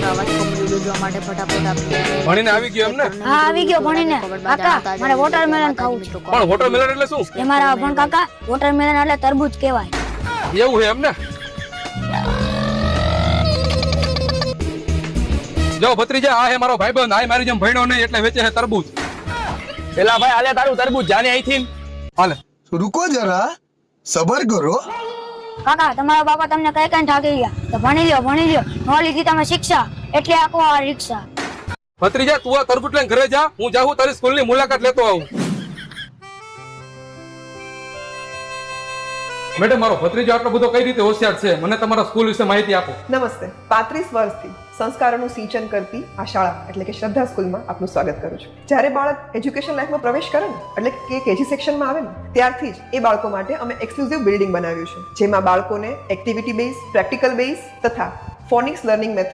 નવા આવા જ કોમેડી વિડિયો જોવા માટે ફટાફટ આપણે ભણીને આવી ગયો એમ ને? હા આવી ગયો ભણીને. કાકા મારે વોટરમેલન ખાવું છે. પણ વોટરમેલન એટલે શું? એ મારા અભણ કાકા વોટરમેલન એટલે તરબૂચ કહેવાય. એવું છે એમ ને? જો ભત્રીજા, આ હે મારો ભાઈબંધ. આ મારી જેમ ભણ્યો નહીં એટલે વેચે છે તરબૂચ. પેલા ભાઈ આલે તારું તરબૂચ જાને અહીંથી. હાલે. रुको जरा सबर करो. કાકા તમારા બાપા તમને કઈ કઈ ઠાકી ગયા તો ભણી લ્યો નો લીધી તમે શિક્ષા એટલે આખો આ રિક્ષા. ભત્રીજા, તું આ તરબૂચ લઈને ઘરે જા. હું જાઉં તારી સ્કૂલની મુલાકાત લેતો આવું. મેડમ, મારો ભત્રીજો આટલો બધો કઈ રીતે હોશિયાર છે? મને તમારા સ્કૂલ વિશે માહિતી આપો. નમસ્તે. 35 વર્ષથી સંસ્કારોનું સિંચન કરતી આ શાળા એટલે કે શ્રદ્ધા સ્કૂલમાં આપનું સ્વાગત કરું છું. જ્યારે બાળક એજ્યુકેશન લાઈફમાં પ્રવેશ કરે ને એટલે કે કેજી સેક્શનમાં આવે ને ત્યારથી જ એ બાળકો માટે અમે એક્સક્લુઝિવ બિલ્ડિંગ બનાવ્યું છે, જેમાં બાળકોને એક્ટિવિટી બેઝ, પ્રેક્ટિકલ બેઝ તથા ફોનિક્સ લર્નિંગ મેથડ